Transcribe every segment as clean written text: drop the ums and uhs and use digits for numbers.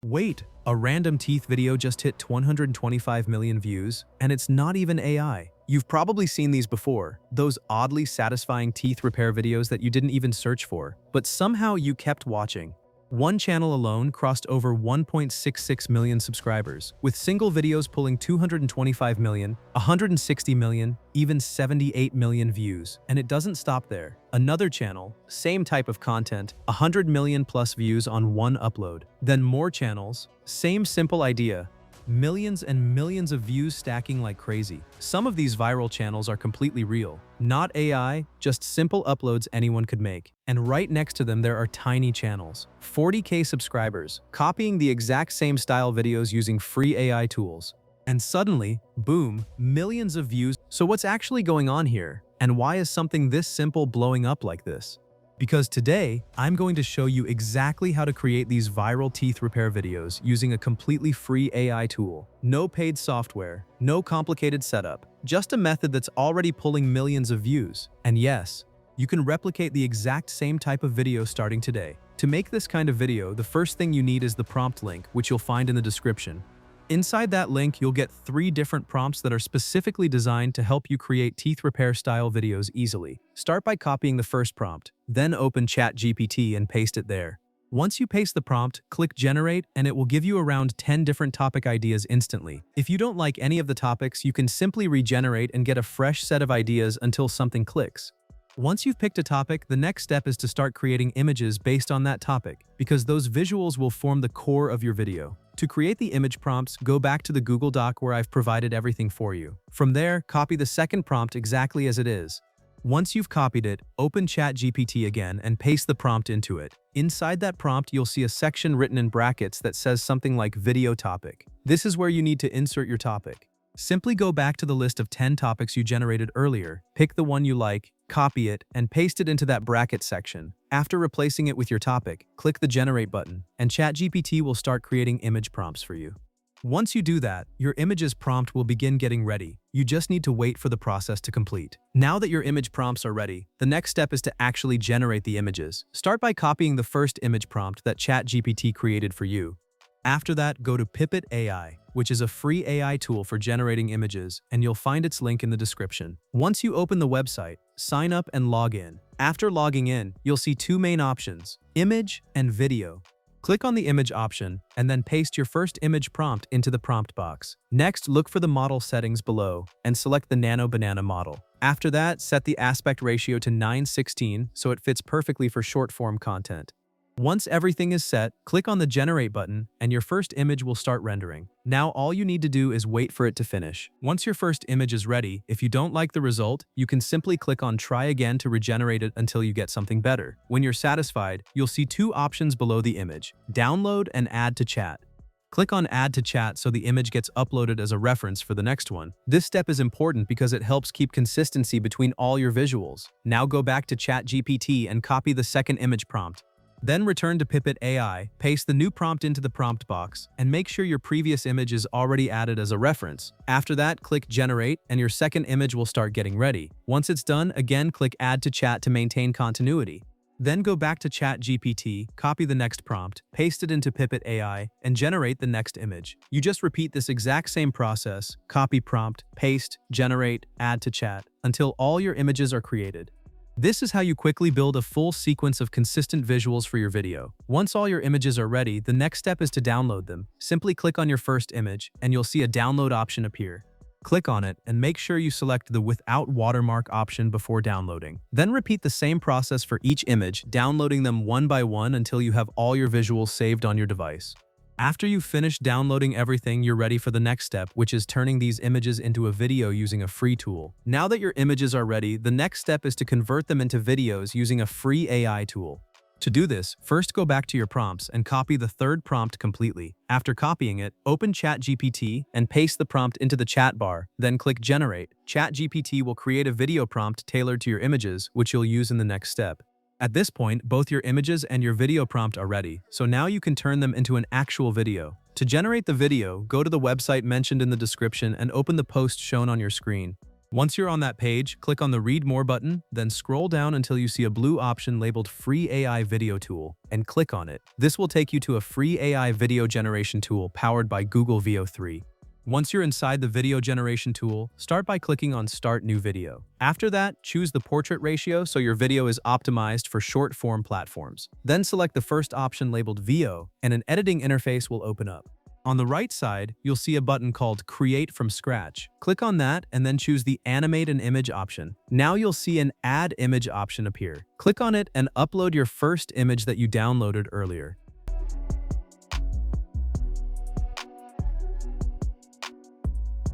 Wait, a random teeth video just hit 125 million views, and it's not even AI. You've probably seen these before, those oddly satisfying teeth repair videos that you didn't even search for, but somehow you kept watching. One channel alone crossed over 1.66 million subscribers, with single videos pulling 225 million, 160 million, even 78 million views. And it doesn't stop there. Another channel, same type of content, 100 million plus views on one upload. Then more channels, same simple idea, millions and millions of views stacking like crazy. Some of these viral channels are completely real. Not AI, just simple uploads anyone could make. And right next to them there are tiny channels, 40K subscribers, copying the exact same style videos using free AI tools. And suddenly, boom, millions of views. So what's actually going on here? And why is something this simple blowing up like this? Because today, I'm going to show you exactly how to create these viral teeth repair videos using a completely free AI tool. No paid software, no complicated setup, just a method that's already pulling millions of views. And yes, you can replicate the exact same type of video starting today. To make this kind of video, the first thing you need is the prompt link, which you'll find in the description. Inside that link, you'll get 3 different prompts that are specifically designed to help you create teeth repair style videos easily. Start by copying the first prompt, then open ChatGPT and paste it there. Once you paste the prompt, click Generate and it will give you around 10 different topic ideas instantly. If you don't like any of the topics, you can simply regenerate and get a fresh set of ideas until something clicks. Once you've picked a topic, the next step is to start creating images based on that topic, because those visuals will form the core of your video. To create the image prompts, go back to the Google Doc where I've provided everything for you. From there, copy the second prompt exactly as it is. Once you've copied it, open ChatGPT again and paste the prompt into it. Inside that prompt, you'll see a section written in brackets that says something like Video Topic. This is where you need to insert your topic. Simply go back to the list of 10 topics you generated earlier, pick the one you like, copy it, and paste it into that bracket section. After replacing it with your topic, click the Generate button, and ChatGPT will start creating image prompts for you. Once you do that, your images prompt will begin getting ready. You just need to wait for the process to complete. Now that your image prompts are ready, the next step is to actually generate the images. Start by copying the first image prompt that ChatGPT created for you. After that, go to Pipit.ai, which is a free AI tool for generating images, and you'll find its link in the description. Once you open the website, sign up and log in. After logging in, you'll see 2 main options, image and video. Click on the image option and then paste your first image prompt into the prompt box. Next, look for the model settings below and select the Nano Banana model. After that, set the aspect ratio to 9:16 so it fits perfectly for short-form content. Once everything is set, click on the Generate button and your first image will start rendering. Now all you need to do is wait for it to finish. Once your first image is ready, if you don't like the result, you can simply click on Try Again to regenerate it until you get something better. When you're satisfied, you'll see 2 options below the image, Download and Add to Chat. Click on Add to Chat so the image gets uploaded as a reference for the next one. This step is important because it helps keep consistency between all your visuals. Now go back to ChatGPT and copy the second image prompt. Then return to Pipit.ai, paste the new prompt into the prompt box, and make sure your previous image is already added as a reference. After that, click Generate, and your second image will start getting ready. Once it's done, again click Add to Chat to maintain continuity. Then go back to ChatGPT, copy the next prompt, paste it into Pipit.ai, and generate the next image. You just repeat this exact same process, copy prompt, paste, generate, add to chat, until all your images are created. This is how you quickly build a full sequence of consistent visuals for your video. Once all your images are ready, the next step is to download them. Simply click on your first image, and you'll see a download option appear. Click on it, and make sure you select the Without Watermark option before downloading. Then repeat the same process for each image, downloading them one by one until you have all your visuals saved on your device. After you've finished downloading everything, you're ready for the next step, which is turning these images into a video using a free tool. Now that your images are ready, the next step is to convert them into videos using a free AI tool. To do this, first go back to your prompts and copy the third prompt completely. After copying it, open ChatGPT and paste the prompt into the chat bar, then click Generate. ChatGPT will create a video prompt tailored to your images, which you'll use in the next step. At this point, both your images and your video prompt are ready, so now you can turn them into an actual video. To generate the video, go to the website mentioned in the description and open the post shown on your screen. Once you're on that page, click on the Read More button, then scroll down until you see a blue option labeled Free AI Video Tool, and click on it. This will take you to a free AI video generation tool powered by Google Veo 3. Once you're inside the video generation tool, start by clicking on Start New Video. After that, choose the portrait ratio so your video is optimized for short-form platforms. Then select the first option labeled Veo, and an editing interface will open up. On the right side, you'll see a button called Create from Scratch. Click on that and then choose the Animate an Image option. Now you'll see an Add Image option appear. Click on it and upload your first image that you downloaded earlier.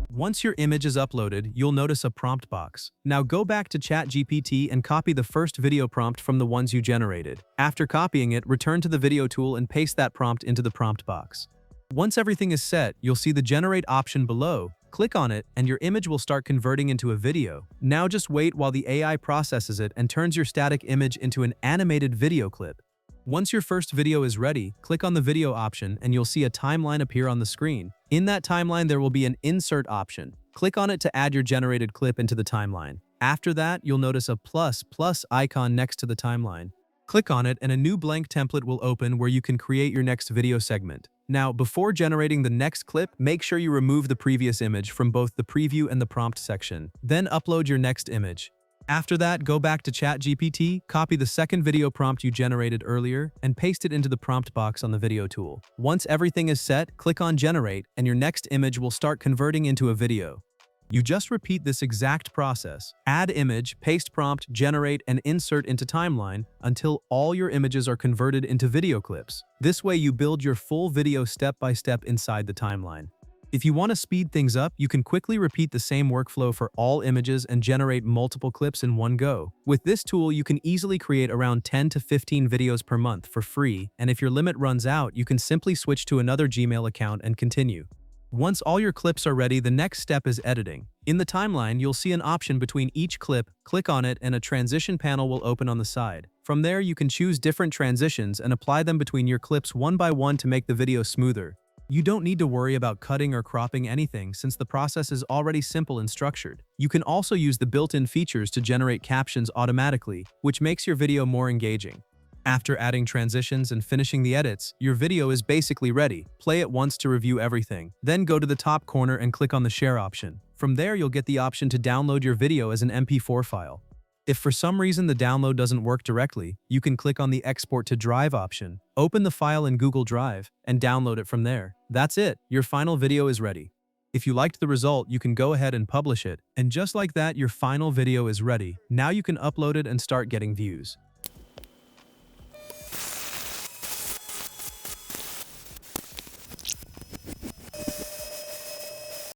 Once your image is uploaded, you'll notice a prompt box. Now go back to ChatGPT and copy the first video prompt from the ones you generated. After copying it, return to the video tool and paste that prompt into the prompt box. Once everything is set, you'll see the Generate option below. Click on it, and your image will start converting into a video. Now just wait while the AI processes it and turns your static image into an animated video clip. Once your first video is ready, click on the video option and you'll see a timeline appear on the screen. In that timeline, there will be an Insert option. Click on it to add your generated clip into the timeline. After that, you'll notice a plus icon next to the timeline. Click on it and a new blank template will open where you can create your next video segment. Now, before generating the next clip, make sure you remove the previous image from both the preview and the prompt section. Then upload your next image. After that, go back to ChatGPT, copy the second video prompt you generated earlier, and paste it into the prompt box on the video tool. Once everything is set, click on Generate, and your next image will start converting into a video. You just repeat this exact process: add image, paste prompt, generate, and insert into timeline until all your images are converted into video clips. This way you build your full video step by step inside the timeline. If you want to speed things up, you can quickly repeat the same workflow for all images and generate multiple clips in one go. With this tool, you can easily create around 10 to 15 videos per month for free, and if your limit runs out, you can simply switch to another Gmail account and continue. Once all your clips are ready, the next step is editing. In the timeline, you'll see an option between each clip. Click on it and a transition panel will open on the side. From there, you can choose different transitions and apply them between your clips one by one to make the video smoother. You don't need to worry about cutting or cropping anything since the process is already simple and structured. You can also use the built-in features to generate captions automatically, which makes your video more engaging. After adding transitions and finishing the edits, your video is basically ready. Play it once to review everything. Then go to the top corner and click on the Share option. From there, you'll get the option to download your video as an MP4 file. If for some reason the download doesn't work directly, you can click on the Export to Drive option, open the file in Google Drive, and download it from there. That's it, your final video is ready. If you liked the result, you can go ahead and publish it, and just like that, your final video is ready. Now you can upload it and start getting views.